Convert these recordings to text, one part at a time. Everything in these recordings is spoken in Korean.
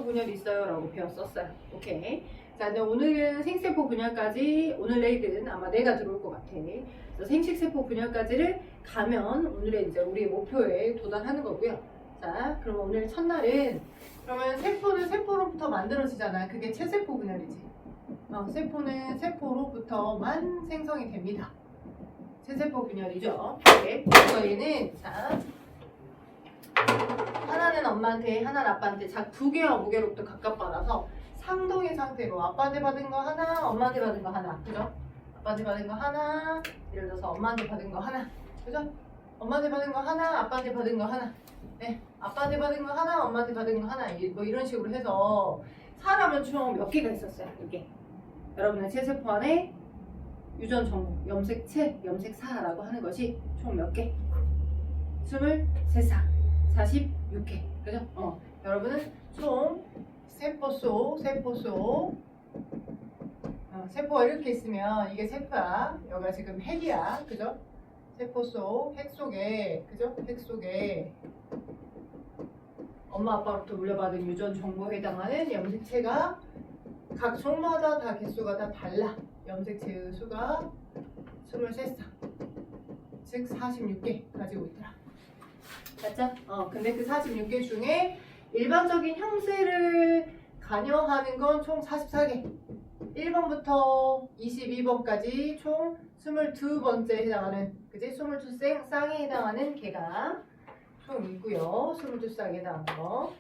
생세포 분열이 있어요 라고 배웠었어요. 오케이. 자, 근데 오늘은 생세포 분열까지, 오늘 내일은 아마 내가 들어올 것 같아. 그래서 생식세포 분열까지를 가면 오늘의 이제 우리의 목표에 도달하는 거고요. 자, 그럼 오늘 첫날은, 그러면 세포는 세포로부터 만들어지잖아. 그게 체세포 분열이지. 세포는 세포로부터만 생성이 됩니다. 체세포 분열이죠. 네. 저희는, 자, 하나는 엄마한테, 하나는 아빠한테 작 두 개와 무게로부터 각각 받아서 상동의 상태로 아빠한테 받은 거 하나, 엄마한테 받은 거 하나, 그죠? 아빠한테 받은 거 하나, 예를 들어서 엄마한테 받은 거 하나, 그죠? 엄마한테 받은 거 하나, 아빠한테 받은 거 하나, 네, 아빠한테 받은 거 하나, 엄마한테 받은 거 하나, 뭐 이런 식으로 해서 사람은 총 몇 개가 있었어요, 이게. 여러분의 체세포 안에 유전 정보, 염색체, 염색사라고 하는 것이 총 몇 개? 23사, 46개, 그죠? 여러분은 총 세포 세포가 이렇게 있으면 이게 세포야. 여기가 지금 핵이야. 그죠? 세포 속, 핵 속에, 그죠? 핵 속에 엄마 아빠로부터 물려받은 유전 정보에 해당하는 염색체가 각 종마다 다 개수가 다 달라. 염색체의 수가 23쌍, 즉 46개 가지고 있더라. 맞죠? 근데 그 46개 중에 일반적인 형세를 관여하는 건 총 44개. 1번부터 22번까지 총 22번째에 해당하는, 그지? 22쌍에 해당하는 개가 총 있고요. 22쌍에 해당하는 거.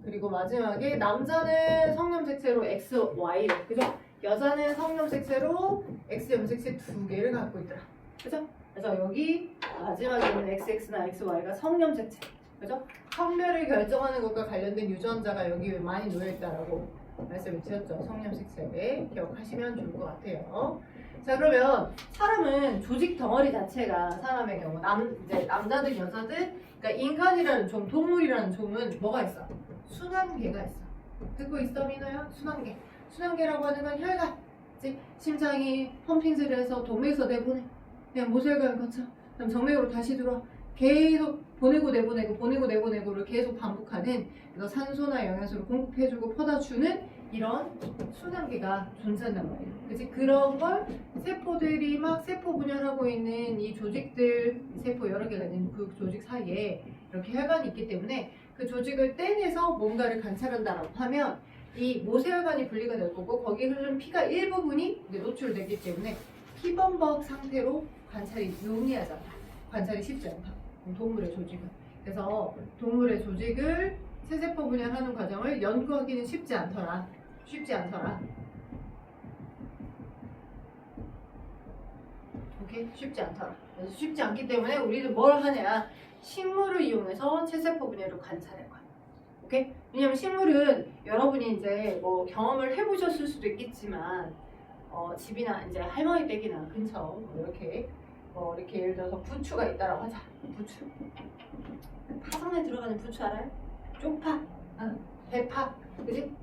그리고 마지막에 남자는 성염색체로 X, Y를, 그죠? 여자는 성염색체로 X 염색체 2개를 갖고 있더라. 그죠? 그래서 여기 마지막에는 XX나 XY가 성염색체, 그죠? 성별을 결정하는 것과 관련된 유전자가 여기 많이 놓여있다라고 말씀을 드렸죠. 성염색체에 기억하시면 좋을 것 같아요. 자, 그러면 사람은 조직 덩어리 자체가 사람의 경우 이제 남자든 여자든, 그러니까 인간이라는 종, 동물이라는 종은 뭐가 있어? 순환계가 있어. 듣고 있어, 민호야? 순환계. 순환계라고 하는 건 혈관. 그치? 심장이 펌핑을 해서 동맥에서 내보내. 그냥 모세혈관을 거쳐. 그럼 정맥으로 다시 들어와. 계속 보내고 내보내고 보내고 내보내고를 계속 반복하는, 그래서 산소나 영양소를 공급해주고 퍼다주는 이런 순환계가 존재한단 말이에요. 그치? 그런 걸 세포들이 막 세포 분열하고 있는 이 조직들, 세포 여러 개가 있는 그 조직 사이에 이렇게 혈관이 있기 때문에 그 조직을 떼내서 뭔가를 관찰한다라고 하면 이 모세혈관이 분리가 될 거고, 거기 흐르는 피가 일부분이 이제 노출되기 때문에 피범벅 상태로 관찰이 용이하잖아. 관찰이 쉽지 않다. 동물의 조직은. 그래서 동물의 조직을 체세포 분열하는 과정을 연구하기는 쉽지 않더라. 오케이? 쉽지 않더라. 그래서 쉽지 않기 때문에 우리는 뭘 하냐? 식물을 이용해서 체세포 분열을 관찰할 거야. 오케이? 왜냐면 식물은 여러분이 이제 뭐 경험을 해보셨을 수도 있겠지만, 집이나 이제 할머니 댁이나 근처 이렇게 예를 들어서 부추가 있다라고 하자. 부추. 파선에 들어가는 부추 알아요? 쪽파, 대파, 그지?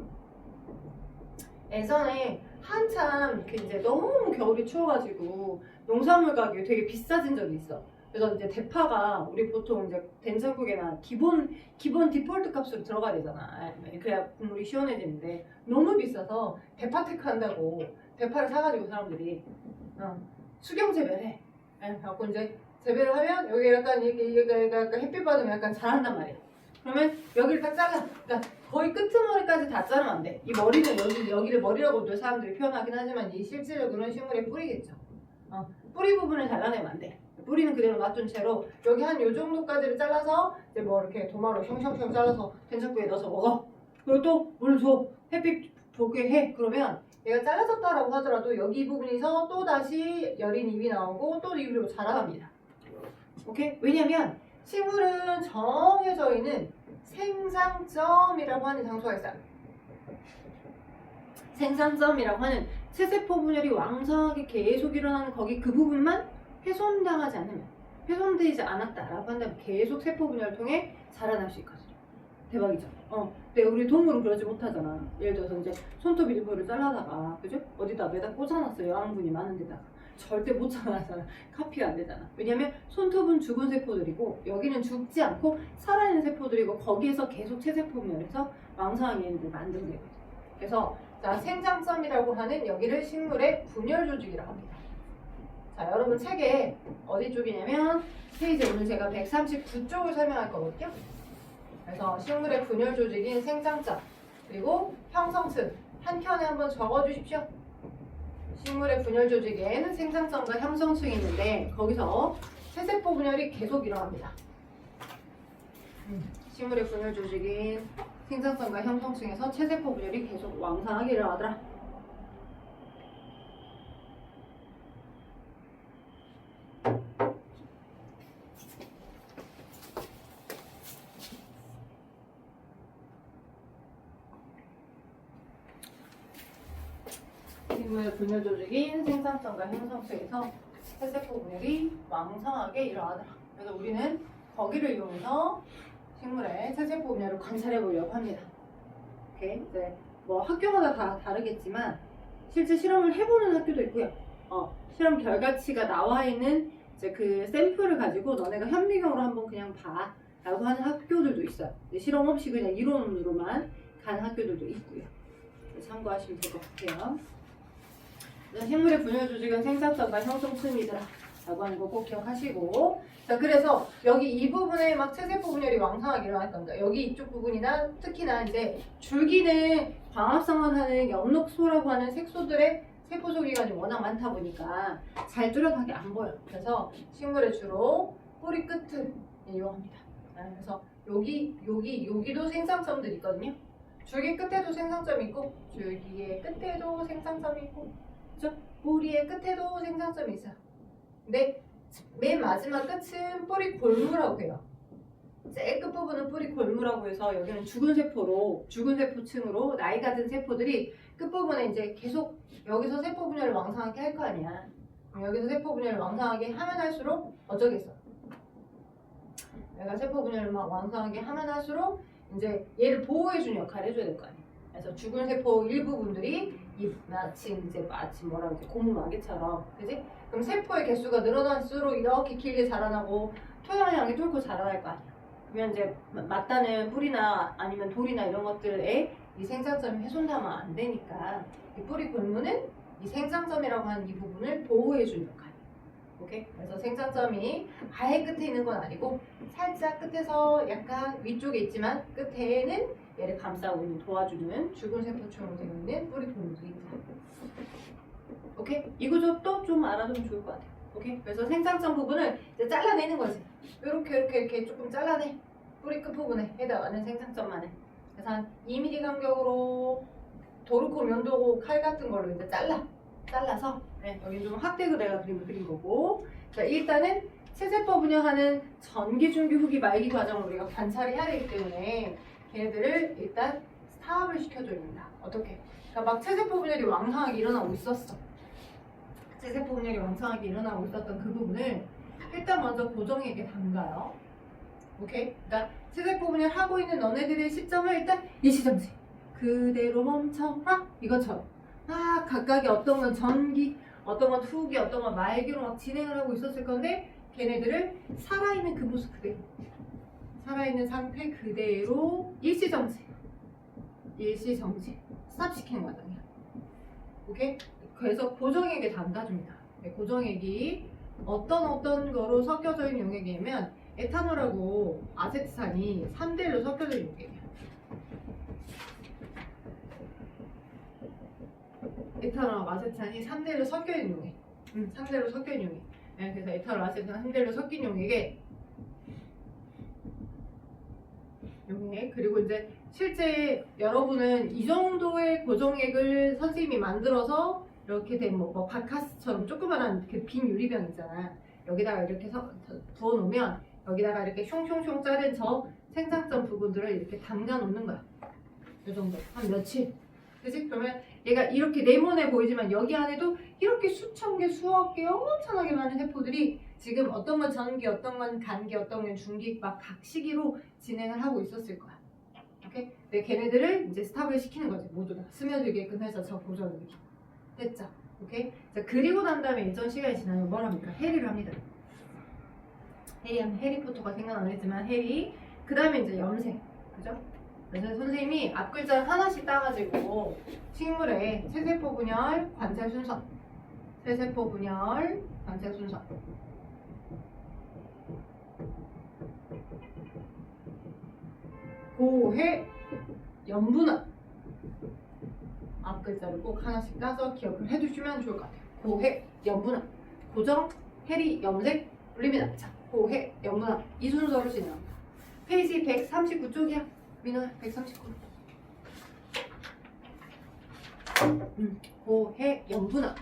예전에 한참 이제 너무 겨울이 추워가지고 농산물 가격이 되게 비싸진 적이 있어. 그래서 이제 대파가 우리 보통 이제 된장국에나 기본 디폴트 값으로 들어가야 되잖아. 그래야 국물이 시원해지는데 너무 비싸서 대파 테크 한다고 대파를 사가지고 사람들이 수경 재배를 해. 그래갖고 이제 재배를 하면 여기 약간 이게 약간 햇빛 받으면 약간 자란단 말이야. 그러면 여기를 딱 잘라. 그러니까 거의 끄트머리까지 다 자르면 안 돼. 이 머리는 여기를 머리라고도 사람들이 표현하긴 하지만 이 실질적으로는 식물의 뿌리겠죠. 뿌리 부분을 잘라내면 안 돼. 뿌리는 그대로 놔둔 채로 여기 한 요 정도까지를 잘라서 이제 뭐 이렇게 도마로 숑숑숑 잘라서 된장국에 넣어서 먹어. 그리고 또 물 줘. 햇빛 보게 해. 그러면 얘가 잘라졌다라고 하더라도 여기 부분에서 또 다시 여린 잎이 나오고 또 잎으로 자라갑니다. 오케이? 왜냐면 식물은 정해져 있는 생산점이라고 하는 장소가 있어요. 생산점이라고 하는 체세포 분열이 왕성하게 계속 일어나는 거기 그 부분만 훼손당하지 않으면, 훼손되지 않았다라고 한다면 계속 세포 분열을 통해 자라날 수 있거든요. 대박이죠. 근데 우리 동물은 그러지 못하잖아. 예를 들어서 이제 손톱 일부를 잘라다가, 그죠? 어디다 매다 꽂아놨어요. 영양분이 많은 데다가. 절대 못 전하잖아. 카피가 안 되잖아. 왜냐면 손톱은 죽은 세포들이고 여기는 죽지 않고 살아있는 세포들이고 거기에서 계속 체세포면에서 왕성한 얘네들 만들게 되거든. 그래서 자, 생장점이라고 하는 여기를 식물의 분열 조직이라고 합니다. 자, 여러분 책에 어디 쪽이냐면 페이지 오늘 제가 139쪽을 설명할 거거든요. 그래서 식물의 분열 조직인 생장점 그리고 형성층 한 켠에 한번 적어주십시오. 식물의 분열 조직에는 생장점과 형성층이 있는데 거기서 체세포 분열이 계속 일어납니다. 식물의 분열 조직인 생장점과 형성층에서 체세포 분열이 계속 왕성하게 일어나더라. 식물의 분열 조직인 생장점과 형성층에서 체세포 분열이 왕성하게 일어나더라. 그래서 우리는 거기를 이용해서 식물의 체세포 분열을 관찰해 보려고 합니다. 오케이. 이제 뭐 학교마다 다 다르겠지만 실제 실험을 해보는 학교도 있고요. 실험 결과치가 나와 있는 이제 그 샘플을 가지고 너네가 현미경으로 한번 그냥 봐라고 하는 학교들도 있어요. 실험 없이 그냥 이론으로만 가는 학교들도 있고요. 참고하시면 될 것 같아요. 식물의 분열 조직은 생장점과 형성층이더라 라고 하는 거 꼭 기억하시고, 자, 그래서 여기 이 부분에 막 체세포 분열이 왕성하게 일어날 겁니다. 여기 이쪽 부분이나 특히나 이제 줄기는 광합성원하는 엽록소라고 하는 색소들의 세포 소기관이 워낙 많다 보니까 잘 뚜렷하게 안 보여요. 그래서 식물의 주로 뿌리 끝을 이용합니다. 그래서 여기도 생장점들이 있거든요. 줄기 끝에도 생장점이 있고 줄기의 끝에도 생장점이 있고 그렇죠? 뿌리의 끝에도 생장점이 있어요. 근데 맨 마지막 끝은 뿌리 골무라고 해요. 제일 끝부분은 뿌리 골무라고 해서 여기는 죽은 세포층으로 나이가 든 세포들이 끝부분에 이제 계속 여기서 세포 분열을 왕성하게 할 거 아니야. 여기서 세포 분열을 왕성하게 하면 할수록 어쩌겠어. 내가 세포 분열을 막 왕성하게 하면 할수록 이제 얘를 보호해주는 역할을 해줘야 될 거 아니야. 그래서 죽은 세포 일부분들이 마치 뭐라고 하지? 고무마개처럼, 그지? 그럼 세포의 개수가 늘어날수록 이렇게 길게 자라나고 토양을 향해 뚫고 자라날 거 아니야. 그러면 이제 맞다는 뿌리나 아니면 돌이나 이런 것들에 이 생장점이 훼손되면 안 되니까 이 뿌리 골무는 이 생장점이라고 하는 이 부분을 보호해주는 역할이에요. 오케이? 그래서 생장점이 아예 끝에 있는 건 아니고 살짝 끝에서 약간 위쪽에 있지만 끝에는 얘를 감싸고 있는 도와주는 죽은 세포처럼 되어 있는 뿌리 골무들이 있다. 오케이? 이 구조도 좀 알아두면 좋을 것 같아요. 오케이? 그래서 생장점 부분을 이제 잘라내는 거지. 이렇게 조금 잘라내. 뿌리 끝 부분에 해당하는 생장점만을. 그래서 한 2mm 간격으로 도르코 면도고 칼 같은 걸로 이제 잘라서 여기 좀 확대로 내가 그림을 그린 거고. 자, 일단은 체세포 분열하는 전기, 중기, 후기, 말기 과정을 우리가 관찰해야 되기 때문에 걔네들을 일단 스탑을 시켜줘야 된다. 어떻게? 그러니까 막 체세포 분열이 왕성하게 일어나고 있었어. 체세포 분열이 왕성하게 일어나고 있었던 그 부분을 일단 먼저 고정액에 담가요. 오케이? 그러니까 체세포 분열 하고 있는 너네들의 시점을 일단 일시정지. 그대로 멈춰라. 이것처럼. 각각의 어떤 건 전기, 어떤 건 후기, 어떤 건 말기로 막 진행을 하고 있었을 건데 걔네들을 살아있는 그 모습 그대로. 살아있는 상태 그대로 일시정지. 스탑시키는 과정이야. 오케이? 그래서 고정액에 담가줍니다. 고정액이 어떤 거로 섞여져 있는 용액이냐면 에탄올하고 아세트산이 3대1로 섞여져 있는 용액이야. 에탄올하고 아세트산이 3대1로 섞여 있는 용액. 3대1로 섞여 있는 용액. 그래서 에탄올, 아세트산 3대1로 섞인 용액에 그리고 이제 실제 여러분은 이 정도의 고정액을 선생님이 만들어서 이렇게 된 뭐 바카스처럼 조그만한 그 빈 유리병 있잖아. 여기다가 이렇게 부어 놓으면 여기다가 이렇게 숑숑숑 자른 저 생장점 부분들을 이렇게 담가 놓는 거야. 이 정도 한 며칠. 그치? 그러면 얘가 이렇게 네모네 보이지만 여기 안에도 이렇게 수천 개, 수억 개 엄청나게 많은 세포들이 지금 어떤 건 전기, 어떤 건 간기, 어떤 건 중기 막 각 시기로 진행을 하고 있었을 거야. 오케이? 근데 걔네들을 이제 스탑을 시키는 거지. 모두 다 스며들게끔 해서 저 고정을 이렇게. 됐죠? 오케이? 자, 그리고 난 다음에 일정 시간이 지나면 뭘 합니까? 해리를 합니다. 해리하면 해리포터가 생각나겠지만 해리. 그 다음에 이제 염색. 그죠? 그래서 선생님이 앞글자를 하나씩 따가지고 식물의 세세포 분열, 관찰 순서. 세세포 분열, 관찰 순서. 고해, 염분화. 앞글자를 꼭 하나씩 따서 기억을 해두시면 좋을 것 같아요. 고해, 염분화. 고정, 해리, 염색, 올립니다. 자, 고해, 염분화. 이 순서로 진행합니다. 페이지 139쪽이야. 민호야, 139. 고해, 염분화.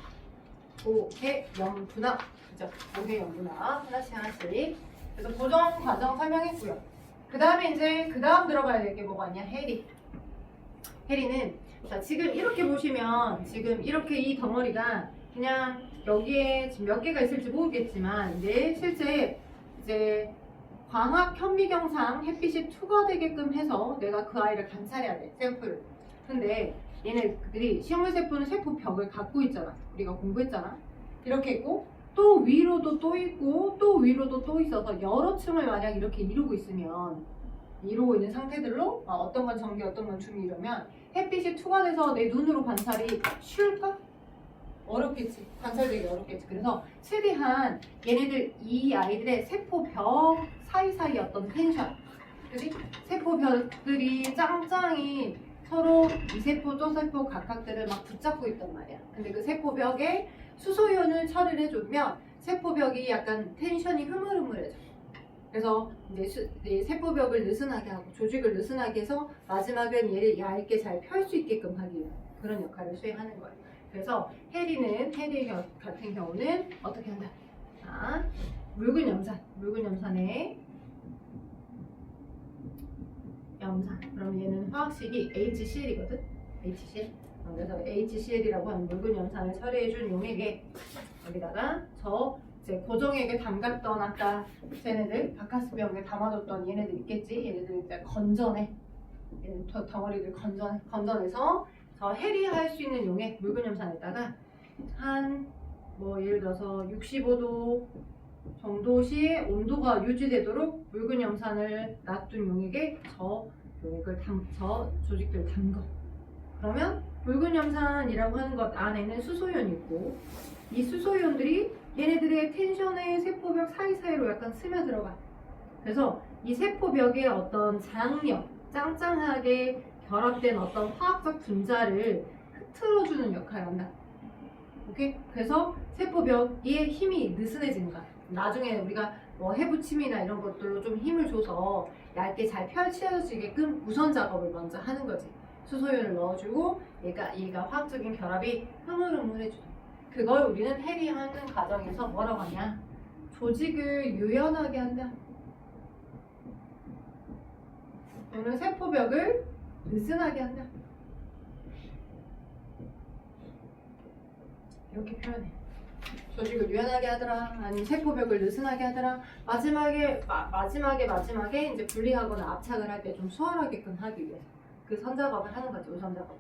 고해, 염분화. 그죠? 고해, 염분화. 하나씩 하나씩. 그래서 고정 과정 설명했고요. 그 다음에 이제 그 다음 들어가야 될 게 뭐가 있냐? 해리. 해리는 자 지금 이렇게 보시면 지금 이렇게 이 덩어리가 그냥 여기에 지금 몇 개가 있을지 모르겠지만 이제 실제 이제 광학 현미경상 햇빛이 투과되게끔 해서 내가 그 아이를 관찰해야 돼. 샘플을. 근데 얘네들이 식물세포는 세포벽을 갖고 있잖아. 우리가 공부했잖아. 이렇게 있고 또 위로도 또 있고 또 위로도 또 있어서 여러 층을 만약 이렇게 이루고 있으면 이루고 있는 상태들로 어떤 건 전기 어떤 건 중이 이러면 햇빛이 투과돼서 내 눈으로 관찰이 쉬울까? 어렵겠지. 관찰되기 어렵겠지. 그래서 최대한 얘네들 이 아이들의 세포벽 사이사이 어떤 텐션 그지? 세포벽들이 짱짱이 서로 이 세포 저 세포 각각들을 막 붙잡고 있단 말이야. 근데 그 세포벽에 수소이온을 처리를 해주면 세포벽이 약간 텐션이 흐물흐물해져. 그래서 이제 세포벽을 느슨하게 하고 조직을 느슨하게 해서 마지막엔 얘를 얇게 잘 펼 수 있게끔 하기 위한 그런 역할을 수행하는 거예요. 그래서 해리 같은 경우는 어떻게 한다? 자, 묽은 염산에 염산. 그럼 얘는 화학식이 HCl이거든. HCl. 그래서 HCl이라고 하는 묽은 염산을 처리해준 용액에 여기다가 저 이제 고정액에 담갔던 아까 쟤네들 바카스병에 담아뒀던 얘네들 있겠지. 얘네들 이제 건져내. 얘네 덩어리들 건져내서 저 해리할 수 있는 용액 묽은 염산에다가 한 뭐 예를 들어서 65도 정도시의 온도가 유지되도록 묽은 염산을 놔둔 용액에 저 용액을 저 조직들 담궈. 그러면 묽은 염산이라고 하는 것 안에는 수소이온이 있고 이 수소이온들이 얘네들의 텐션의 세포벽 사이사이로 약간 스며들어가. 그래서 이 세포벽의 어떤 장력, 짱짱하게 결합된 어떤 화학적 분자를 흐트러주는 역할을 한다. 오케이? 그래서 세포벽의 힘이 느슨해지는 거야. 나중에 우리가 뭐 해부침이나 이런 것들로 좀 힘을 줘서 얇게 잘 펼쳐지게끔 우선 작업을 먼저 하는 거지. 수소이온을 넣어주고 얘가 화학적인 결합이 흐물흐물해주는. 그걸 우리는 해리하는 과정에서 뭐라고 하냐? 조직을 유연하게 한다. 또는 세포벽을 느슨하게 한다. 이렇게 표현해. 조직을 유연하게 하더라, 아니면 세포벽을 느슨하게 하더라. 마지막에 이제 분리하거나 압착을 할 때 좀 수월하게끔 하기 위해서 그 선작업을 하는 거지, 우선 작업.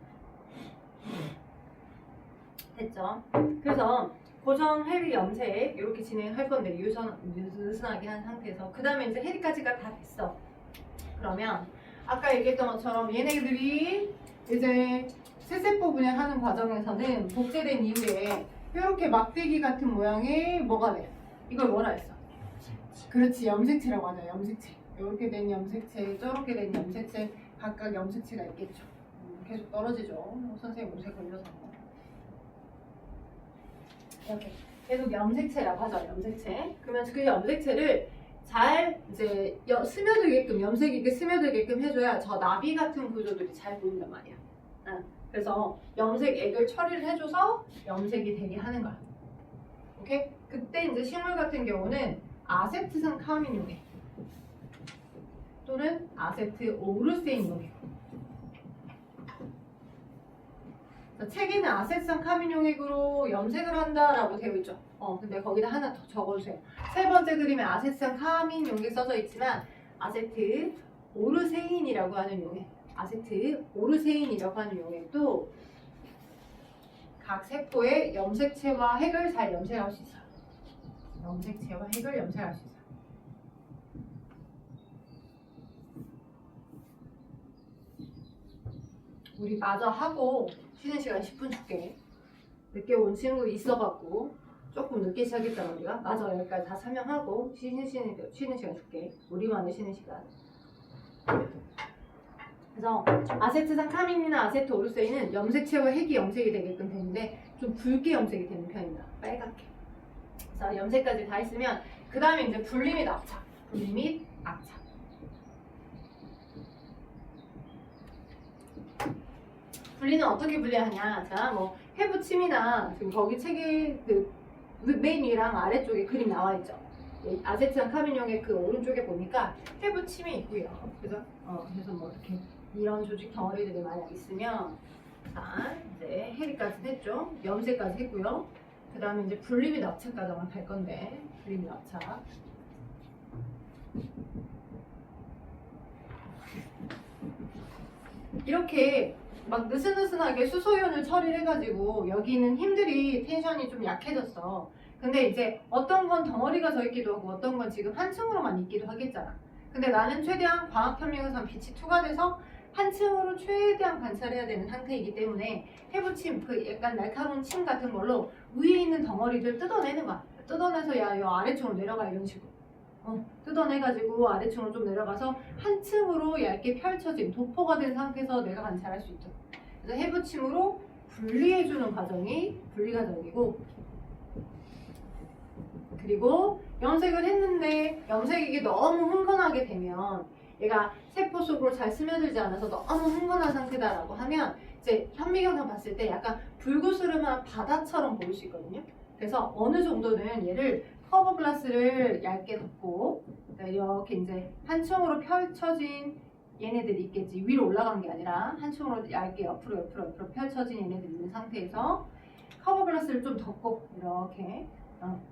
됐죠? 그래서 고정 해리 염색 이렇게 진행할 건데 느슨하게 한 상태에서 그 다음에 이제 해리까지가 다 됐어. 그러면 아까 얘기했던 것처럼 얘네들이 이제 세세포 분열하는 과정에서는 복제된 이후에 이렇게 막대기 같은 모양의 뭐가 돼? 이걸 뭐라 했어? 그렇지, 염색체라고 하죠. 염색체. 이렇게 된 염색체, 저렇게 된 염색체, 각각 염색체가 있겠죠. 계속 떨어지죠. 선생님 옷에 걸려서. 이렇게 계속 염색체라고 하죠. 염색체. 그러면 그 염색체를 잘 이제 스며들게끔 염색이 스며들게끔 해줘야 저 나비 같은 구조들이 잘 보인단 말이야. 그래서 염색액을 처리를 해줘서 염색이 되게 하는 거야. 오케이? 그때 이제 식물 같은 경우는 아세트산 카민 용액 또는 아세트 오르세인 용액. 책에는 아세트산 카민 용액으로 염색을 한다라고 되어 있죠. 근데 거기다 하나 더 적어주세요. 세 번째 그림에 아세트산 카민 용액 써져 있지만 아세트 오르세인이라고 하는 용액, 아세트 오르세인이라고 하는 용액도 각 세포의 염색체와 핵을 잘 염색할 수 있어요. 염색체와 핵을 염색할 수 있어요. 우리 마저 하고 쉬는 시간 10분 줄게. 늦게 온 친구 있어갖고 조금 늦게 시작했잖아 우리가. 맞아, 여기까지 다 설명하고 쉬는 시간 줄게. 우리만의 쉬는 시간. 그래서 아세트산 카민이나 아세트 오르세인은 염색체와 핵이 염색이 되게끔 되는데 좀 붉게 염색이 되는 편입니다. 빨갛게. 그래서 염색까지 다 했으면 그 다음에 이제 분리 및 압착. 분리 및 압착. 분리는 어떻게 분리하냐? 자, 뭐 해부침이나 지금 거기 책에 맨 위랑 아래쪽에 그림 나와 있죠. 아세트산 카민용의 그 오른쪽에 보니까 해부침이 있고요. 그래서 뭐 이렇게 이런 조직 덩어리들이 만약 있으면 자 이제 해리까지 했죠. 염색까지 했고요. 그 다음에 이제 분리 및 압착 과정을 갈 건데 분리 및 압착. 이렇게 막 느슨느슨하게 수소연을 처리해가지고 여기는 힘들이 텐션이 좀 약해졌어. 근데 이제 어떤 건 덩어리가 져 있기도 하고 어떤 건 지금 한 층으로만 있기도 하겠잖아. 근데 나는 최대한 광학현미경상 빛이 투과돼서 한 층으로 최대한 관찰해야 되는 상태이기 때문에 해부침, 그 약간 날카로운 침 같은 걸로 위에 있는 덩어리들 뜯어내는 거야. 뜯어내서 야, 이 아래층으로 내려가 이런 식으로. 뜯어내가지고 아래층으로 좀 내려가서 한 층으로 얇게 펼쳐진 도포가 된 상태에서 내가 관찰할 수 있도록. 그래서 해부침으로 분리해주는 과정이 분리 과정이고, 그리고 염색을 했는데 염색이 너무 흥건하게 되면 얘가 세포 속으로 잘 스며들지 않아서 너무 흥건한 상태다라고 하면 이제 현미경상 봤을 때 약간 불구스름한 바다처럼 보일 수 있거든요. 그래서 어느 정도는 얘를 커버 글라스를 얇게 덮고 이렇게 이제 한 층으로 펼쳐진 얘네들이 있겠지. 위로 올라간 게 아니라 한 층으로 얇게 옆으로 펼쳐진 얘네들이 있는 상태에서 커버 글라스를 좀 덮고 이렇게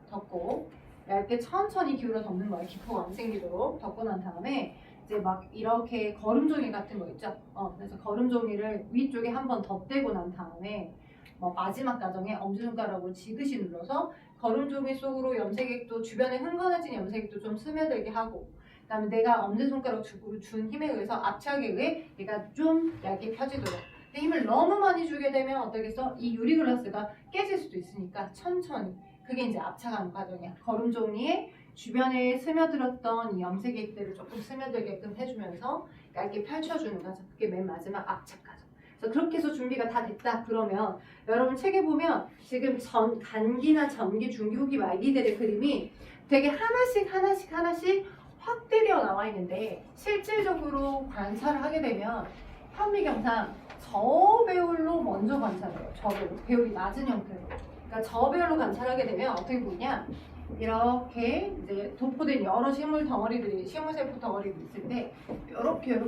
덮고 얇게 천천히 기울여 덮는 거예요. 기포가 안 생기도록 덮고 난 다음에 이제 막 이렇게 거름종이 같은 거 있죠. 그래서 거름종이를 위쪽에 한번 덧대고 난 다음에 뭐 마지막 과정에 엄지손가락으로 지그시 눌러서 거름종이 속으로 염색액도 주변에 흥건해진 염색액도 좀 스며들게 하고, 그다음에 내가 엄지손가락 주고 준 힘에 의해서 압착에 의해 얘가 좀 얇게 펴지도록. 근데 힘을 너무 많이 주게 되면 어떻겠어? 이 유리글라스가 깨질 수도 있으니까 천천히. 그게 이제 압착하는 과정이야. 거름종이에 주변에 스며들었던 이 염색액들을 조금 스며들게끔 해주면서 얇게 펼쳐주는 과정. 그게 맨 마지막 압착 과정. 그래서 그렇게 해서 준비가 다 됐다 그러면 여러분 책에 보면 지금 간기나 전기, 중기, 후기, 말기들의 그림이 되게 하나씩 확 때려 나와 있는데 실질적으로 관찰을 하게 되면 현미경상 저배율로 먼저 관찰해요. 저배율, 배율이 낮은 형태로. 그러니까 저배율로 관찰하게 되면 어떻게 보냐, 이렇게 이제 도포된 여러 식물 덩어리들이, 식물세포 덩어리들이 있을 때 이렇게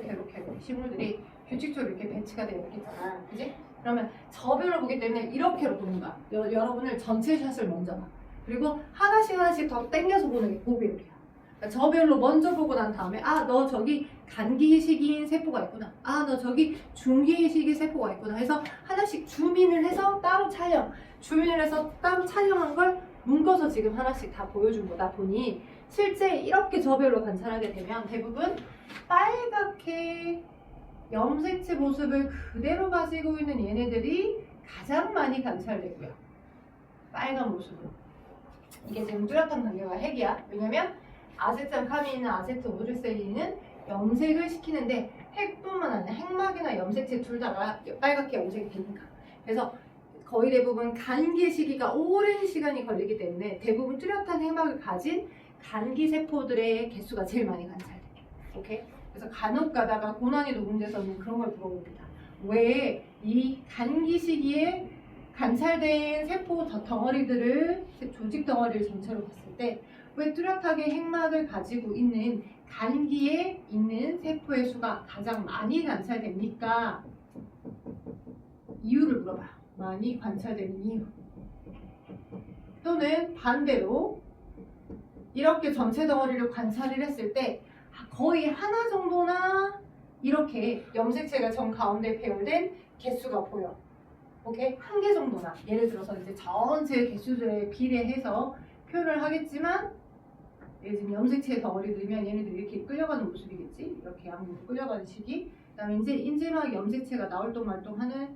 식물들이 규칙적으로 이렇게 배치가 되어 있겠잖아, 그지? 그러면 저배율로 보기 때문에 이렇게로 보는 거야. 여러분을 전체 샷을 먼저 봐. 그리고 하나씩 더 당겨서 보는 게 고배율이야. 그러니까 저배율로 먼저 보고 난 다음에 너 저기 간기식인 세포가 있구나. 너 저기 중기식인 세포가 있구나. 해서 하나씩 주민을 해서 따로 촬영. 주민을 해서 따로 촬영한 걸 묶어서 지금 하나씩 다 보여준 거다 보니 실제 이렇게 저배율로 관찰하게 되면 대부분 빨갛게 염색체 모습을 그대로 가지고 있는 얘네들이 가장 많이 관찰되고요. 빨간 모습으로. 이게 지금 뚜렷한 관계가 핵이야. 왜냐면 아세트산 카민이나 아세트 오르세인은 염색을 시키는데 핵뿐만 아니라 핵막이나 염색체 둘 다가 빨갛게 염색이 되니까. 그래서 거의 대부분 간기 시기가 오랜 시간이 걸리기 때문에 대부분 뚜렷한 핵막을 가진 간기 세포들의 개수가 제일 많이 관찰돼. 오케이? 그래서 간혹 가다가 고난이 높은 데서는 그런 걸 물어봅니다. 왜 이 간기 시기에 관찰된 세포 덩어리들을, 조직 덩어리를 전체로 봤을 때 왜 뚜렷하게 핵막을 가지고 있는 간기에 있는 세포의 수가 가장 많이 관찰됩니까? 이유를 물어봐요. 많이 관찰되는 이유. 또는 반대로 이렇게 전체 덩어리를 관찰을 했을 때 거의 하나 정도나 이렇게 염색체가 정 가운데 배열된 개수가 보여. 오케이? 한 개 정도나. 예를 들어서 이제 전체 개수들에 비례해서 표현을 하겠지만 얘 지금 염색체의 덩어리 들면 얘네들이 이렇게 끌려가는 모습이겠지? 이렇게 양쪽으로 끌려가는 시기. 그다음에 이제 인지막 염색체가 나올동 말동하는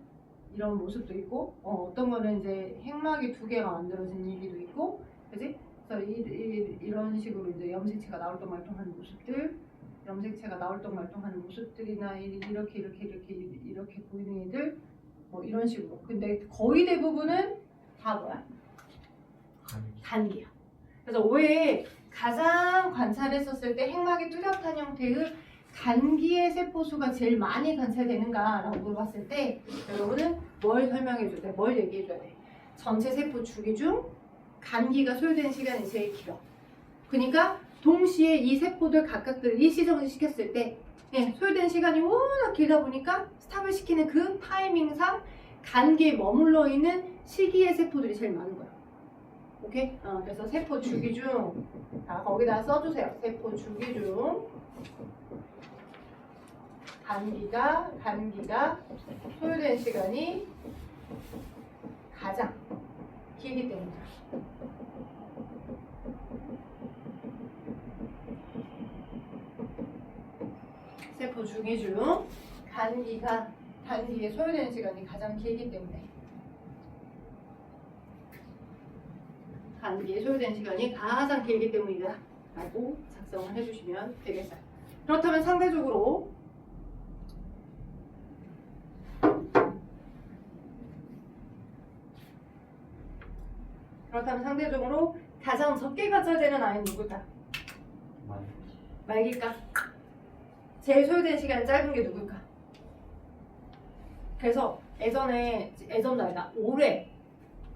이런 모습도 있고 어떤 거는 이제 핵막이 두 개가 만들어진 얘기도 있고 그지? 그래서 이런 식으로 이제 염색체가 나올동 말동하는 모습들 염색체가 나올동 말동하는 모습들이나 이렇게 보이는 애들 뭐 이런 식으로. 근데 거의 대부분은 다 뭐야? 간기야. 그래서 왜 가장 관찰했었을 때 핵막이 뚜렷한 형태의 간기의 세포수가 제일 많이 관찰되는가라고 물어봤을 때 여러분은 뭘 설명해줘야 돼? 뭘 얘기해줘야 돼? 전체 세포 주기 중 간기가 소요되는 시간이 제일 길어. 그러니까 동시에 이 세포들 각각을 일시정지 시켰을 때 소요되는 시간이 워낙 길다 보니까 스탑을 시키는 그 타이밍상 간기에 머물러 있는 시기의 세포들이 제일 많은 거야. 오케이? 그래서 세포 주기 중, 자, 거기다 써주세요. 세포 주기 중 간기가 소요된 시간이 가장 길기 때문이다. 세포 주기 중 간기에 소요되는 시간이 가장 길기 때문에 간기에 소요되는 시간이 가장 길기 때문이다 라고 작성을 해주시면 되겠어요. 그렇다면 상대적으로 가장 적게 관찰되는 아이는 누굴까? 말기일까? 제일 소요된 시간이 짧은 게 누굴까? 그래서 예전도 아니다. 올해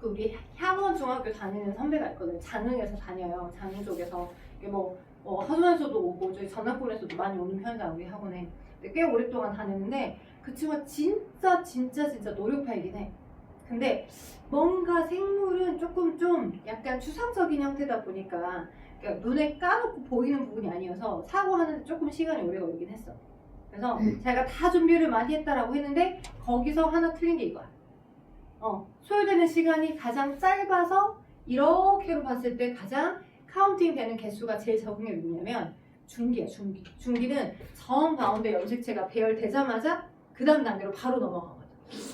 그 우리 향원 중학교 다니는 선배가 있거든. 장흥에서 다녀요. 장흥 쪽에서 이게 뭐 하수원에서도 오고 저희 전학골에서도 많이 오는 편이야 우리 학원에. 근데 꽤 오랫동안 다녔는데 그 친구가 진짜 노력파이긴 해. 근데 뭔가 생물은 조금 좀 약간 추상적인 형태다 보니까 그러니까 눈에 까놓고 보이는 부분이 아니어서 사고하는데 조금 시간이 오래 걸리긴 했어. 그래서 제가 다 준비를 많이 했다라고 했는데 거기서 하나 틀린 게 이거야. 소요되는 시간이 가장 짧아서 이렇게로 봤을 때 가장 카운팅 되는 개수가 제일 적은 게 뭐냐면 중기야. 중기는 정 가운데 염색체가 배열되자마자 그 다음 단계로 바로 넘어가거든.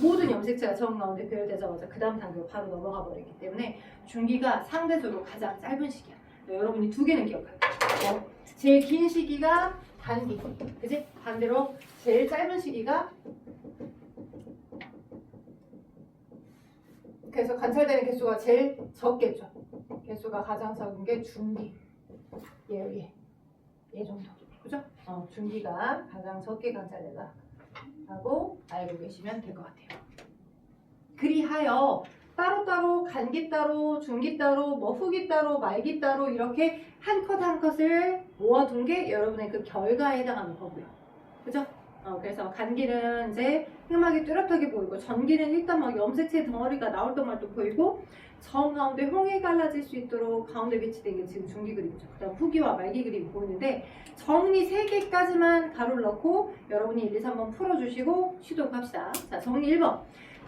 모든 염색체가 정 가운데 배열되자마자 그 다음 단계로 바로 넘어가 버리기 때문에 중기가 상대적으로 가장 짧은 시기야. 여러분이 두 개는 기억할 거야. 제일 긴 시기가 단기, 그치? 반대로 제일 짧은 시기가 그래서 관찰되는 개수가 제일 적겠죠. 개수가 가장 적은 게 중기. 얘 정도. 그죠? 중기가 가장 적게 관찰되다. 라고 알고 계시면 될 것 같아요. 그리하여 따로따로 간기 따로, 중기 따로, 뭐 후기 따로, 말기 따로 이렇게 한 컷 한 컷을 모아둔 게 여러분의 그 결과에 해당하는 거고요. 그죠? 그래서 간기는 이제 흑막이 뚜렷하게 보이고 전기는 일단 막 염색체 덩어리가 나올 동말도 보이고 정 가운데 홍이 갈라질 수 있도록 가운데 배치된 게 지금 중기 그림이죠. 그 다음 후기와 말기 그림이 보이는데 정리 3개까지만 가로를 넣고 여러분이 1, 2, 3번 풀어주시고 쉬도록 합시다. 자, 정리 1번.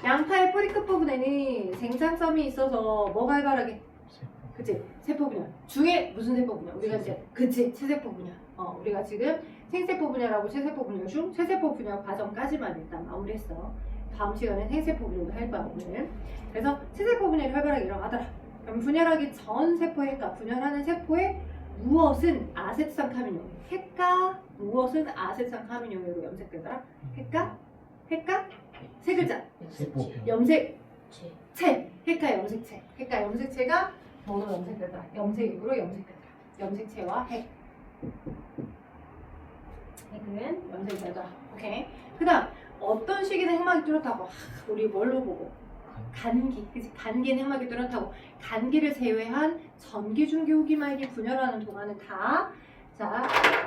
양파의 뿌리 끝 부분에는 생장점이 있어서 뭐가 활발하게? 그치? 세포 분열. 중에 무슨 세포 분열? 우리가 이제 그치? 체세포 분열. 우리가 지금 생세포 분열하고 체세포 분열 중 체세포 분열 과정까지만 일단 마무리했어. 다음 시간에 생세포 분열도 할 거야 오늘. 그래서 체세포 분열이 활발하게 일어나더라. 그럼 분열하기 전 세포의 핵가 분열하는 세포의 무엇은 아세트산카민용 핵가 무엇은 아세트산카민용으로 염색되더라. 핵가 세 글자. 염색체. 핵가 염색체. 핵가 염색체가 뭐로 염색되더라. 염색으로 염색되더라. 염색체와 핵. 핵은 염색되더라. 오케이. 그다음 어떤 시기는 핵막이 뚜렷하고 우리 뭘로 보고? 간기. 그치? 간기는 핵막이 뚜렷하고 간기를 제외한 전기, 중기, 후기, 말기 분열하는 동안은 다 자,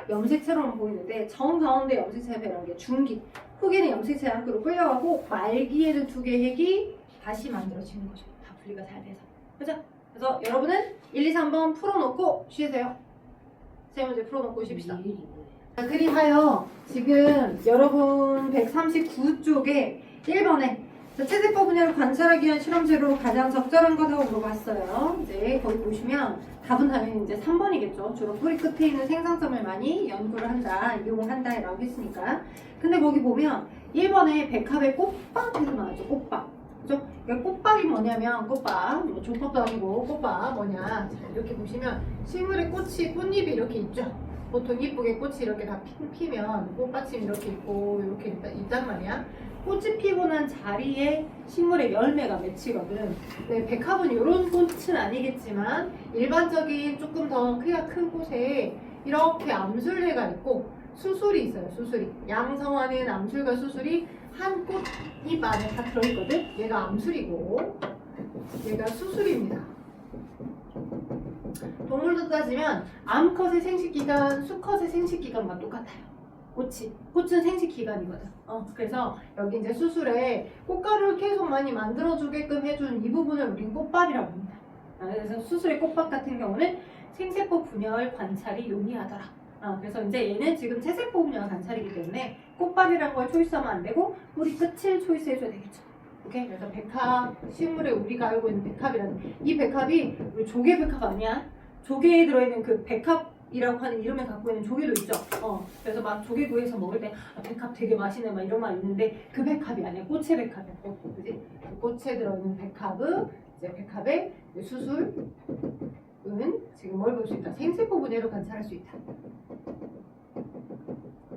염색체로만 보이는데 정 가운데 염색체가 배라는 게 중기. 후기는 염색체 안으로 끌려가고 말기에는 두 개의 핵이 다시 만들어지는 거죠. 다 분리가 잘 돼서. 그죠? 그래서 여러분은 1, 2, 3번 풀어놓고 쉬세요. 세 문제 풀어놓고 쉽시다. 자, 그리하여 지금 여러분 139쪽에 1번에 자, 체세포 분야를 관찰하기 위한 실험체로 가장 적절한 것하고 물어봤어요. 이제 거기 보시면 답은 당연히 이제 3번이겠죠. 주로 뿌리 끝에 있는 생산점을 많이 연구를 한다, 이용한다 라고 했으니까. 근데 거기 보면 1번에 백합의 꽃밭으로 나왔죠. 꽃밭. 그죠? 꽃밭이 뭐냐면 꽃밭, 뭐 조법도 아니고 꽃밭 뭐냐. 자, 이렇게 보시면 식물의 꽃잎이 이렇게 있죠. 보통 이쁘게 꽃이 이렇게 다 피면 꽃받침이 이렇게 있고 이렇게 있단 말이야. 꽃이 피고 난 자리에 식물의 열매가 맺히거든. 네, 백합은 이런 꽃은 아니겠지만 일반적인 조금 더 크기가 큰 꽃에 이렇게 암술레가 있고 수술이 있어요. 수술이. 양성하는 암술과 수술이 한 꽃잎 안에 다 들어있거든. 얘가 암술이고 얘가 수술입니다. 동물도 따지면 암컷의 생식기간, 수컷의 생식기간과 똑같아요. 꽃은 생식기간이거든. 그래서 여기 이제 수술에 꽃가루를 계속 많이 만들어주게끔 해준 이 부분을 우린 꽃밥이라고 합니다. 그래서 수술의 꽃밥 같은 경우는 생세포 분열 관찰이 용이하더라. 그래서 이제 얘는 지금 체세포 분열 관찰이기 때문에 꽃밥이라는 걸 초이스하면 안 되고 뿌리 끝을 초이스해줘야 되겠죠. 오케이? 그래서 백합, 식물에 우리가 알고 있는 백합이라는 이 백합이 우리 조개 백합 아니야? 조개에 들어있는 그 백합이라고 하는 이름을 갖고 있는 조개도 있죠. 그래서 막 조개구이에서 먹을 때 백합 되게 맛있네 막 이런 말 있는데 그 백합이 아니야. 꽃의 백합이야. 그지? 그 꽃에 들어있는 백합은 이제 백합의 수술은 지금 뭘 볼 수 있다? 생세포 분해로 관찰할 수 있다.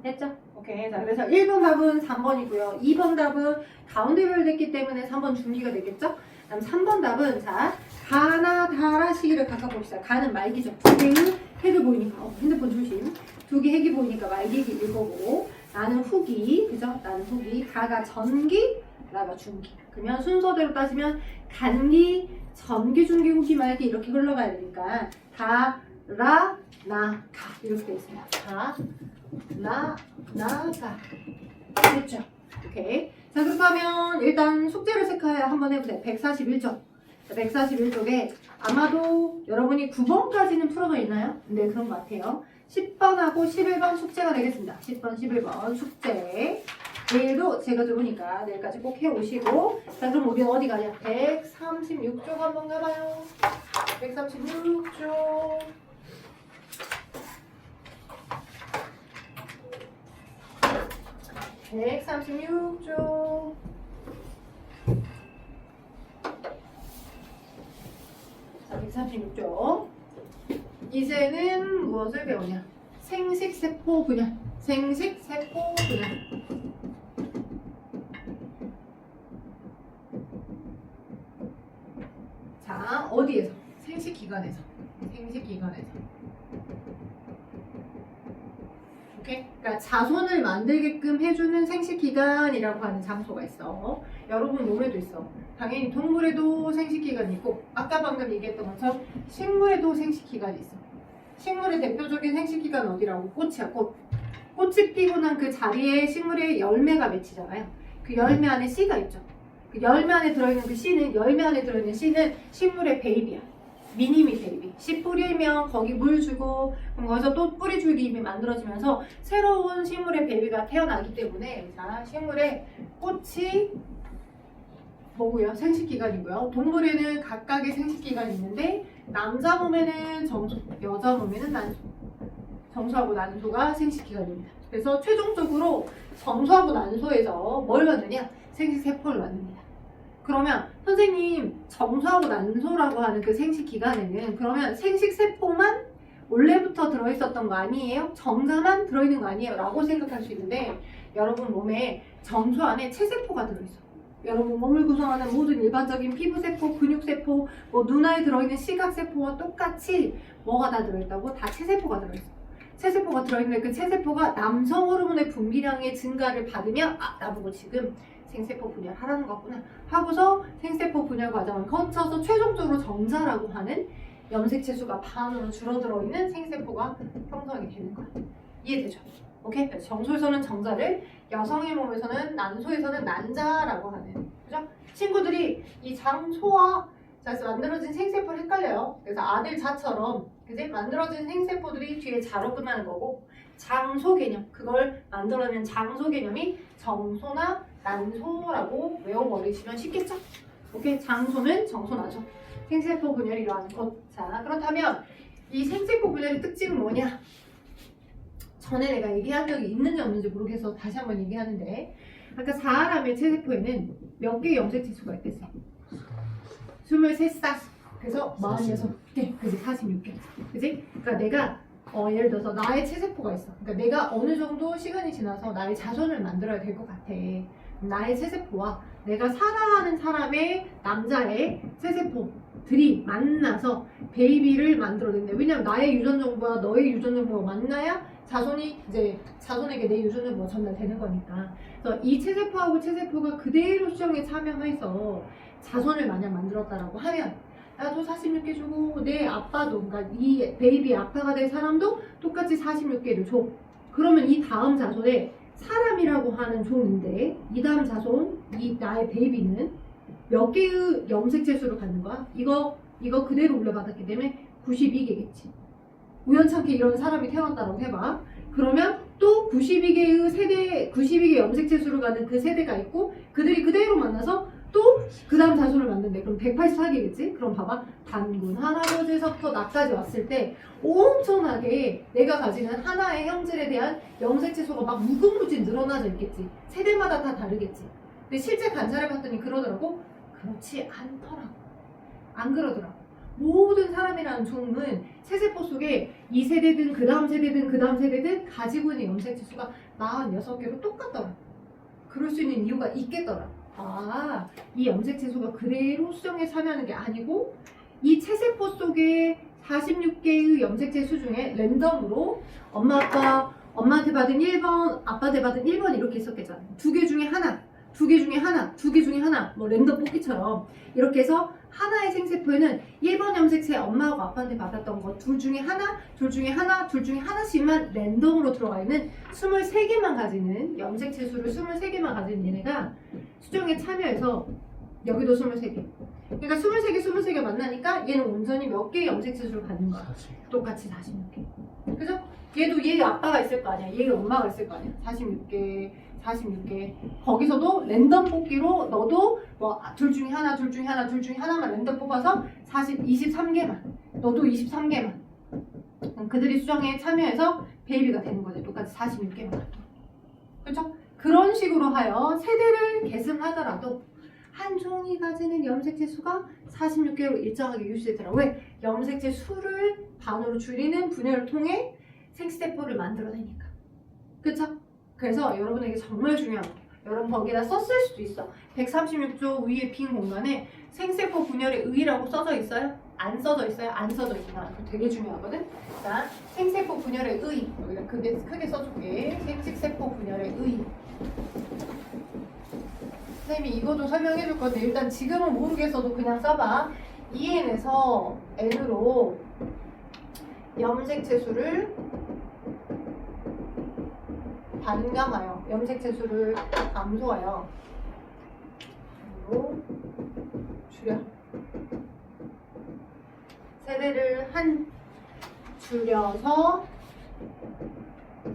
됐죠? 오케이. 자, 그래서 1번 답은 3번이고요. 2번 답은 가운데 별됐기 때문에 3번 중기가 되겠죠? 그다음 3번 답은 자 가나 다라 시기를 각각 봅시다. 가는 말기죠. 두 개의 핵을 보이니까 핸드폰 조심. 두 개 핵이 보이니까 말기일 거고 나는 후기, 그죠? 나는 후기. 가가 전기, 나가 중기. 그러면 순서대로 따지면 간기, 전기, 중기, 후기, 말기 이렇게 흘러가야 되니까 가, 라, 나, 가 이렇게 되어 있습니다. 가, 라, 나, 가. 됐죠? 오케이. 자, 그렇다면 일단 숙제를 체크해야 한번 해보세요. 141쪽. 141쪽에 아마도 여러분이 9번까지는 풀어져 있나요? 네, 그런 것 같아요. 10번하고 11번 숙제가 되겠습니다. 10번, 11번 숙제. 내일도 제가 좋으니까 내일까지 꼭 해오시고. 자, 그럼 우리 어디 가냐? 136쪽 한번 가봐요. 136쪽. 백 136쪽. 자, 136쪽. 이제는 무엇을 배우냐? 생식세포 분열. 생식세포 분열. 자, 어디에서? 생식기관에서. 생식기관에서. 오케이? 그러니까 자손을 만들게끔 해주는 생식기관이라고 하는 장소가 있어. 여러분 몸에도 있어. 당연히 동물에도 생식기관이 있고 아까 방금 얘기했던 것처럼 식물에도 생식기관이 있어. 식물의 대표적인 생식기관 어디라고? 꽃이야. 꽃. 꽃이 피고 난 그 자리에 식물의 열매가 맺히잖아요. 그 열매 안에 씨가 있죠. 그 열매 안에 들어있는 그 씨는 열매 안에 들어있는 씨는 식물의 베이비야. 미니미 베이비. 씨 뿌리면 거기 물 주고 그럼 거기서 또 뿌리 줄기임이 만들어지면서 새로운 식물의 베이비가 태어나기 때문에 자 식물의 꽃이 뭐고요? 생식기관이고요. 동물에는 각각의 생식기관이 있는데 남자 몸에는 정수, 여자 몸에는 난수. 정수하고 난소가 생식기관입니다. 그래서 최종적으로 정수하고 난소에서 뭘 만드냐? 생식세포를 만듭니다. 그러면 선생님 정수하고 난소라고 하는 그 생식기관에는 그러면 생식세포만 원래부터 들어있었던 거 아니에요? 정자만 들어있는 거 아니에요? 라고 생각할 수 있는데 여러분 몸에 정수 안에 체세포가 들어있어. 여러분 몸을 구성하는 모든 일반적인 피부세포, 근육세포, 뭐 눈알에 들어있는 시각세포와 똑같이 뭐가 다 들어있다고? 다 체세포가 들어있어. 체세포가 들어있는데 그 체세포가 남성 호르몬의 분비량의 증가를 받으면 아 나보고 지금 생세포 분열하라는 거구나 하고서 생세포 분열 과정을 거쳐서 최종적으로 정자라고 하는 염색체 수가 반으로 줄어들어 있는 생세포가 형성이 되는 거야. 이해되죠? 오케이? 그래서 정소에서는 정자를, 여성의 몸에서는 난소에서는 난자라고 하는 그죠? 친구들이 이 장소와 그래서 만들어진 생세포를 헷갈려요. 그래서 아들 자처럼 그지? 만들어진 생세포들이 뒤에 자로 끝나는 거고 장소 개념 그걸 만들어낸 장소 개념이 정소나 난소라고 외워버리시면 쉽겠죠? 오케이, 장소는 정소나죠. 생세포 분열이 이러한 것. 자, 그렇다면 이 생세포 분열의 특징은 뭐냐? 전에 내가 얘기한 적이 있는지 없는지 모르겠어서 다시 한번 얘기하는데, 아까 사람의 체세포에는 몇 개의 염색체수가 있댔어? 23쌍. 그래서 46개, 그지? 46개, 그지? 그러니까 내가 예를 들어서 나의 체세포가 있어. 그러니까 내가 어느 정도 시간이 지나서 나의 자손을 만들어야 될 것 같아. 나의 체세포와 내가 사랑하는 사람의 남자의 체세포들이 만나서 베이비를 만들어낸대. 왜냐면 나의 유전 정보와 너의 유전 정보가 만나야 자손이 이제 자손에게 내 유전 정보가 전달되는 거니까. 그래서 이 체세포하고 체세포가 그대로 수정에 참여해서 자손을 만약 만들었다라고 하면 나도 46개 주고 내 아빠도, 그러니까 이 베이비 아빠가 될 사람도 똑같이 46개를 줘. 그러면 이 다음 자손에 사람이라고 하는 종인데 이 다음 자손, 이 나의 베이비는 몇 개의 염색체수를 갖는 거야? 이거 그대로 물려받았기 때문에 92개겠지. 우연찮게 이런 사람이 태어났다고 해봐. 그러면 또 92개의 세대, 92개 염색체수를 갖는 그 세대가 있고 그들이 그대로 만나서 또 그 다음 자손을 만든대. 그럼 184개겠지? 그럼 봐봐. 단군 할아버지에서부터 나까지 왔을 때 엄청나게 내가 가지는 하나의 형질에 대한 염색체수가 막 무궁무진 늘어나져 있겠지. 세대마다 다 다르겠지. 근데 실제 관찰해봤더니 그러더라고. 그렇지 않더라고. 안 그러더라고. 모든 사람이라는 종은 세세포 속에 이 세대든 그 다음 세대든 그 다음 세대든 가지고 있는 염색체수가 46개로 똑같더라. 그럴 수 있는 이유가 있겠더라. 아, 이 염색체수가 그대로 수정에 참여하는 게 아니고 이 체세포 속에 46개의 염색체수 중에 랜덤으로 엄마한테 받은 1번, 아빠한테 받은 1번 이렇게 있었겠잖아. 2개 중에 하나, 2개 중에 하나, 2개 중에 하나, 뭐 랜덤 뽑기처럼 이렇게 해서 하나의 생세포에는 1번 염색체 엄마하고 아빠한테 받았던 거 둘 중에 하나, 둘 중에 하나, 둘 중에 하나씩만 랜덤으로 들어가 있는 23개만 가지는 염색체수를 23개만 가진 얘네가 수정에 참여해서 여기도 23개. 그러니까 23개, 23개 만나니까 얘는 온전히 몇 개의 염색체수를 갖는 거야. 똑같이 46개. 그죠? 얘 아빠가 있을 거 아니야. 얘 엄마가 있을 거 아니야. 46개. 거기서도 랜덤 뽑기로 너도 뭐 둘 중에 하나, 둘 중에 하나, 둘 중에 하나만 랜덤 뽑아서 23개만. 너도 23개만. 그들이 수정에 참여해서 베이비가 되는 거지. 똑같이 46개만. 그렇죠? 그런 식으로 하여 세대를 계승하더라도 한 종이 가지는 염색체 수가 46개로 일정하게 유지되더라고요. 왜? 염색체 수를 반으로 줄이는 분열을 통해 생세포를 만들어내니까. 그쵸? 그래서 여러분에게 정말 중요한 거. 여러분 거기다 썼을 수도 있어. 136조 위에 빈 공간에 생세포 분열의 의의라고 써져 있어요? 안 써져 있어요? 안 써져 있구나. 되게 중요하거든. 자, 생세포 분열의 의의. 여기다 크게 써줄게. 생식세포 분열의 의의. 선생님이 이것도 설명해 줄 건데 일단 지금은 모르겠어도 그냥 써봐. EN에서 N으로 염색체수를 반감하여 염색체수를 감소하여 N으로 줄여 세대를 줄여서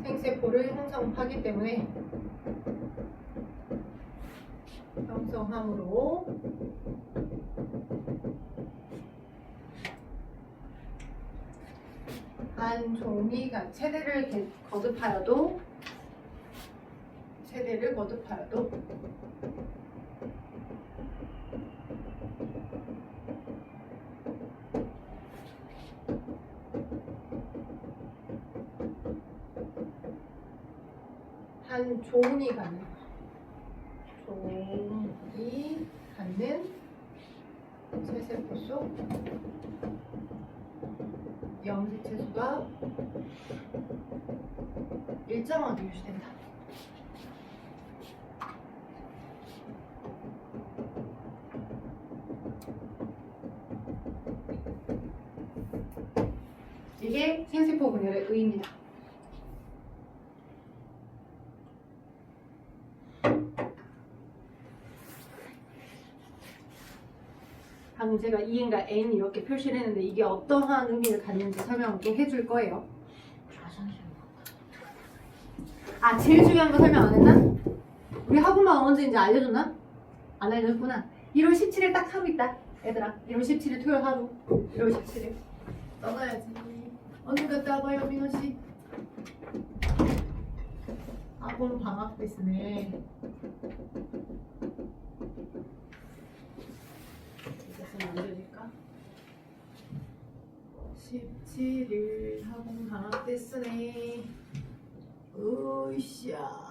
생세포를 형성하기 때문에 형성함으로 한 종이가 세대를 거듭하여도 한 종이 갖는 세세포 속 염색체수가 일정하게 유지된다. 이게 생세포 분열의 의의입니다. 방금 제가 E인과 N 이렇게 표시를 했는데 이게 어떠한 의미를 갖는지 설명을 또 해줄 거예요. 아, 제일 중요한 거 설명 안 했나? 우리 학원만 언제인지 알려줬나? 안 알려줬구나. 1월 17일 딱 하고 있다. 얘들아 1월 17일 토요일 하루. 1월 17일 떠나야지. 언제 갔다 와봐요 민호씨? 학원 방학 때 쓰네. 이것은 언제니까? 17일 학원 방학 때 쓰네. 으쌰.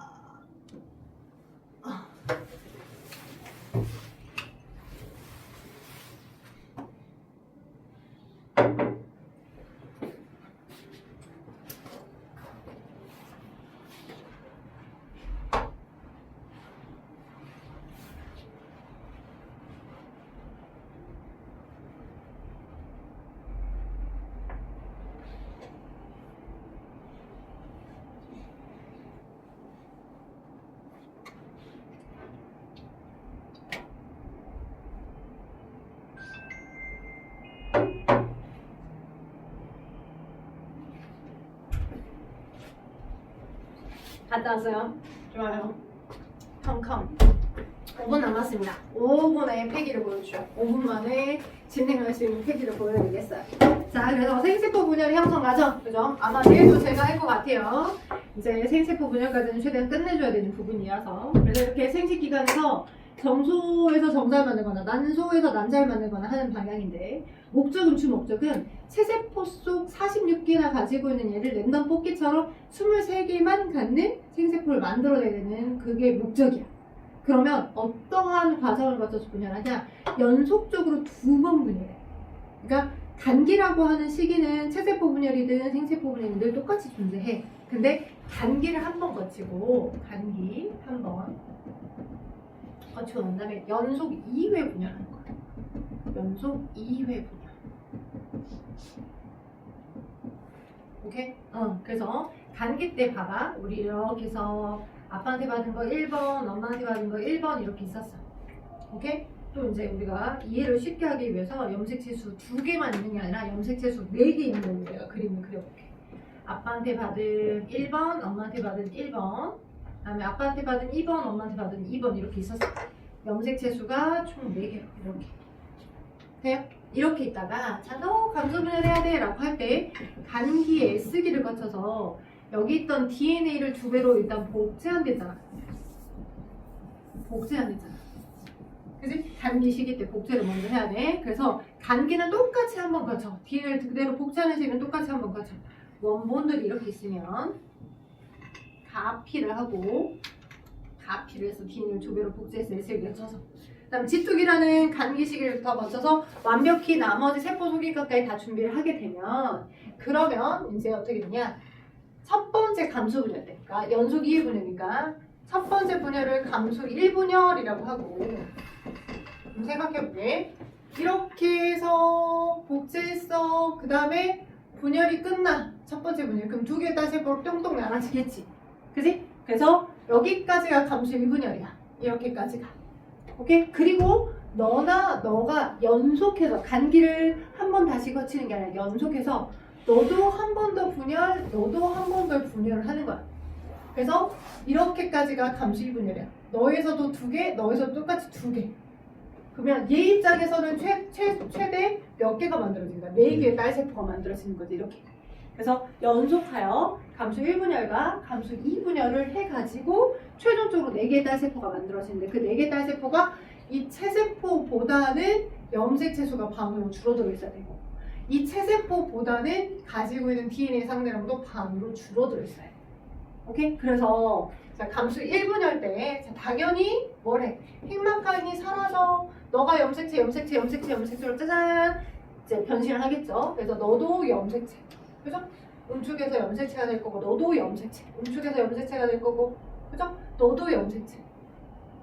갔다 왔어요. 좋아요. 컴컴. 5분 남았습니다. 5분에 폐기를 보여주죠. 5분 만에 진행할 수 있는 폐기를 보여드리겠어요. 자, 그래서 생세포 분열이 형성하죠. 그죠? 아마 내일도 제가 할 것 같아요. 이제 생세포 분열까지는 최대한 끝내줘야 되는 부분이라서. 그래서 이렇게 생식기관에서 정소에서 정잘 만들거나 난소에서 난잘 만들거나 하는 방향인데, 목적은 주목적은 체세포 속 46개나 가지고 있는 얘를 랜덤 뽑기처럼 23개만 갖는 생세포를 만들어내는 그게 목적이야. 그러면 어떠한 과정을 거쳐서 분열하냐? 연속적으로 2번 분열해. 그러니까 단기라고 하는 시기는 체세포 분열이든 생세포 분열이든 늘 똑같이 존재해. 근데 단기를 한 번 거치고, 단기 한 번 거치고 난 다음에 연속 2회 분열하는 거야. 연속 2회 분열. 오케이? 그래서 단기 때 봐봐. 우리 이렇게 해서 아빠한테 받은 거 1번, 엄마한테 받은 거 1번 이렇게 있었어. 오케이? 또 이제 우리가 이해를 쉽게 하기 위해서 염색체수 2개만 있는 게 아니라 염색체수 4개 있는 걸로 내가 그림을 그려볼게. 아빠한테 받은 1번, 엄마한테 받은 1번, 그다음에 아빠한테 받은 2번, 엄마한테 받은 2번 이렇게 있었어. 염색체수가 총 4개로 이렇게. 돼요? 이렇게 있다가 자, 너 감소분열 해야 돼 라고 할 때 단기에 S기를 거쳐서 여기 있던 DNA를 2배로 일단 복제한댔잖아. 복제한댔잖아. 그지? 단기 시기 때 복제를 먼저 해야 돼. 그래서 단기는 똑같이 한번 거쳐. DNA를 그대로 복제하는 시기는 똑같이 한번 거쳐. 원본들이 이렇게 있으면 가피를 하고, 가피를 해서 DNA를 2배로 복제해서 S를 거쳐서, 그 다음에 지투기라는 간기 시기를 더 거쳐서 완벽히 나머지 세포 소기까지 다 준비를 하게 되면, 그러면 이제 어떻게 되냐? 첫 번째 감소 분열 때, 그러니까 연속 2회 분열이니까 첫 번째 분열을 감소 1분열이라고 하고, 생각해볼게. 이렇게 해서 복제했어. 그 다음에 분열이 끝나. 첫 번째 분열. 그럼 2개의 딸 세포로 뿅뿅 나눠지겠지. 그지? 그래서 여기까지가 감소 1분열이야. 이렇게까지가. 오케이? 그리고 너가 연속해서 간기를 한 번 다시 거치는 게 아니라 연속해서 너도 한 번 더 분열, 너도 한 번 더 분열을 하는 거야. 그래서 이렇게까지가 감소 1분열이야. 너에서도 2개, 너에서도 똑같이 2개. 그러면 얘 입장에서는 최대 몇 개가 만들어진다? 4개의 딸세포가 만들어지는 거지, 이렇게. 그래서 연속하여 감소 1분열과 감소 2분열을 해가지고 최종적으로 4개의 딸세포가 만들어지는데, 그 4개의 딸세포가 이 체세포보다는 염색체수가 반으로 줄어들어 있어야 되고, 이 체세포보다는 가지고 있는 DNA 상대량도 반으로 줄어들어 있어야 돼. 오케이? 그래서 자, 감소 1분열 때 당연히 뭐래? 핵막간이 사라져. 너가 염색체로 짜잔 이제 변신을 하겠죠. 그래서 너도 염색체. 그죠? 응축에서 염색체가 될 거고, 너도 염색체. 응축에서 염색체가 될 거고, 그죠? 너도 염색체.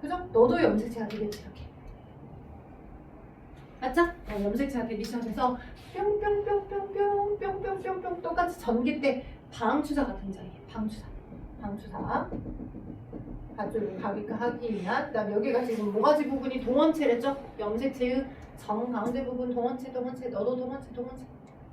그죠? 너도 염색체가 되겠지, 이렇게. 맞죠? 염색체가 되기 시작해서 뿅뿅뿅뿅뿅뿅뿅뿅뿅 똑같이 전기 때 방추사 같은 자리. 방추사. 가쪽을 가위가 하기 위한. 그다음 여기가 지금 모가지 부분이 동원체랬죠? 염색체의 정가운데 부분 동원체. 너도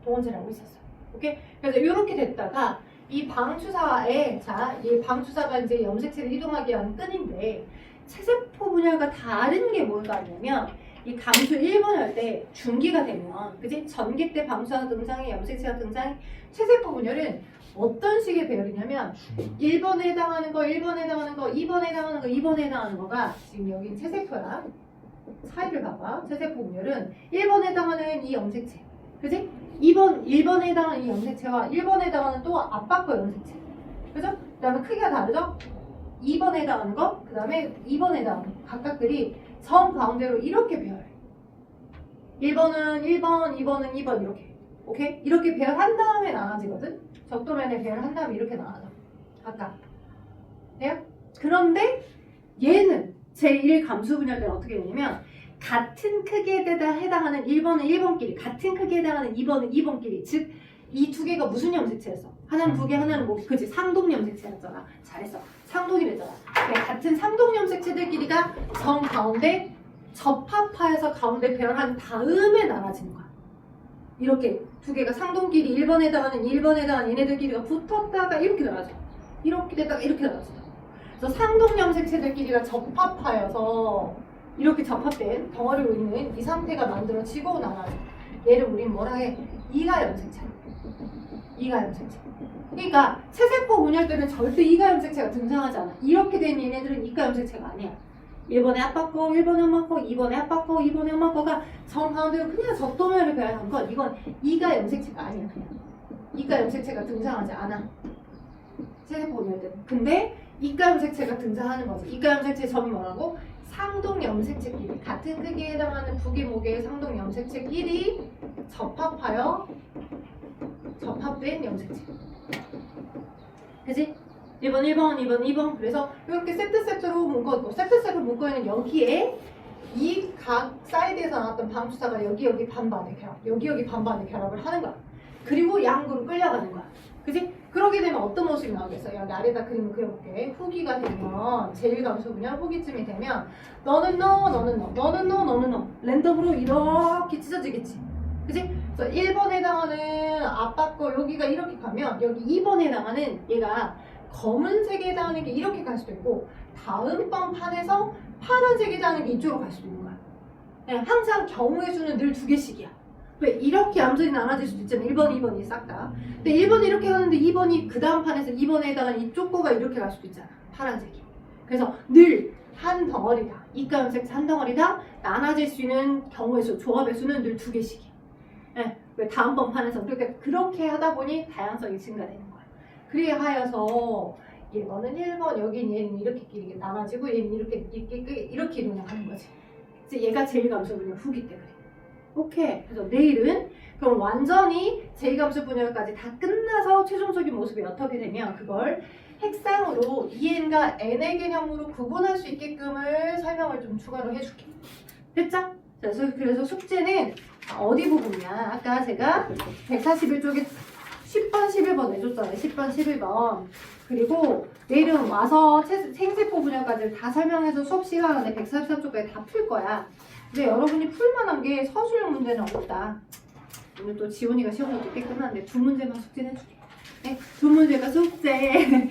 동원체라고 있었어요. 오케이? 그래서 이렇게 됐다가 이 방추사에 이 방추사가 이제 염색체를 이동하게 하는 끈인데 체세포 분열과 다른 게 뭐가 있냐면 이 감수 1번 할 때 중기가 되면 그지 전기 때 방수가 등장해 염색체가 등장해 체세포 분열은 어떤 식의 배열이냐면 1번에 해당하는 거 1번에 해당하는 거 2번에 해당하는 거 2번에 해당하는 거가 지금 여긴 체세포야. 차이를 봐봐. 체세포 분열은 1번에 해당하는 이 염색체 그지 1번에 해당하는 이 염색체와 1번에 해당하는 또 앞바꿔 염색체 그죠? 그 다음에 크기가 다르죠? 2번에 해당하는 거, 그 다음에 2번에 해당하는 거 각각들이 정 가운데로 이렇게 배열해. 1번은 1번, 2번은 2번 이렇게. 오케이? 이렇게 배열한 다음에 나눠지거든? 적도면에 배열한 다음에 이렇게 나눠져. 각각. 돼요? 그런데 얘는 제1 감수 분열 때는 어떻게 되냐면 같은 크기에 해당하는 1번은 1번끼리 같은 크기에 해당하는 2번은 2번끼리 즉 이 두 개가 무슨 염색체였어? 하나는 부계 하나는 목 그치 상동 염색체였잖아. 잘했어. 상동이랬잖아. 같은 상동 염색체들끼리가 정 가운데 접합하여서 가운데 배열한 다음에 나눠지는 거야. 이렇게 두 개가 상동끼리 1번에 해당하는 얘네들끼리가 붙었다가 이렇게 나눠져. 이렇게 됐다가 이렇게 나눠져. 그래서 상동 염색체들끼리가 접합하여서 이렇게 접합된 덩어리로 있는 이 상태가 만들어지고 나눠져. 얘를 우린 뭐라 해? 이가 염색체. 이가 염색체. 그러니까 체세포 분열 때는 절대 이가 염색체가 등장하지 않아. 이렇게 된 얘네들은 이가 염색체가 아니야. 1번에 앞바꿔, 1번에 엄마꺼, 2번에 앞바꿔, 2번에 엄마꺼가 정 가운데로 그냥 적도면을 배열한 건 이건 이가 염색체가 아니야. 그냥 이가 염색체가 등장하지 않아. 체세포 분열 때는. 근데 이가 염색체가 등장하는 거지. 이가 염색체 점이 뭐라고? 상동 염색체끼리 같은 크기에 해당하는 부계 목의 상동 염색체끼리 접합된 염색체. 그지? 1번, 2번, 2번. 그래서 이렇게 세트로 묶어있고, 세트로 묶어있는 여기에 이 각 사이드에서 나왔던 방추사가 여기 반반의 결합, 여기 반반의 결합을 하는 거야. 그리고 양구로 끌려가는 거야. 그지? 그러게 되면 어떤 모습이 나오겠어? 여기 아래다 그림을 그려볼게. 후기가 되면, 제1감수 분열 후기쯤이 되면, 너는 너. 랜덤으로 이렇게 찢어지겠지. 그지? 그래서 1번에 해당하는 앞바꿔 여기가 이렇게 가면, 여기 2번에 해당하는 얘가 검은색에 해당하는 게 이렇게 갈 수도 있고, 다음번 판에서 파란색에 해당하는 게 이쪽으로 갈 수도 있는 거야. 그냥 항상 경우의 수는 늘 2개씩이야. 왜? 이렇게 얌전히 나눠질 수도 있잖아. 1번, 2번이 싹 다. 근데 1번이 이렇게 가는데 2번이 그 다음 판에서 2번에 해당하는 이쪽 거가 이렇게 갈 수도 있잖아. 파란색이. 그래서 늘 한 덩어리다. 이가 염색체 한 덩어리다. 나눠질 수 있는 경우의 수, 조합의 수는 늘 2개씩이야. 네. 왜? 다음번 판에서. 그러니까 그렇게 하다 보니 다양성이 증가되는 거야. 그래 하여서 1번은 1번, 여긴 얘는 이렇게 나눠지고 얘는 이렇게 이동을 하는 거지. 이제 얘가 제1감수 분열 후기 때 그래. 오케이. 그래서 내일은 그럼 완전히 제2감수 분열까지 다 끝나서 최종적인 모습이 어떻게 되면 그걸 핵상으로 EN과 N의 개념으로 구분할 수 있게끔을 설명을 좀 추가로 해줄게. 됐죠? 그래서 숙제는 어디 부분이야? 아까 제가 141쪽에 10번, 11번 내줬잖아요. 10번, 11번. 그리고 내일은 와서 생세포 분열까지 다 설명해서 수업 시간 안에 143쪽까지 다 풀 거야. 근데 여러분이 풀만한 게 서술형 문제는 없다. 오늘 또 지원이가 시험도 늦게 끝났는데 2문제만 숙제해줄게. 네, 2문제가 숙제.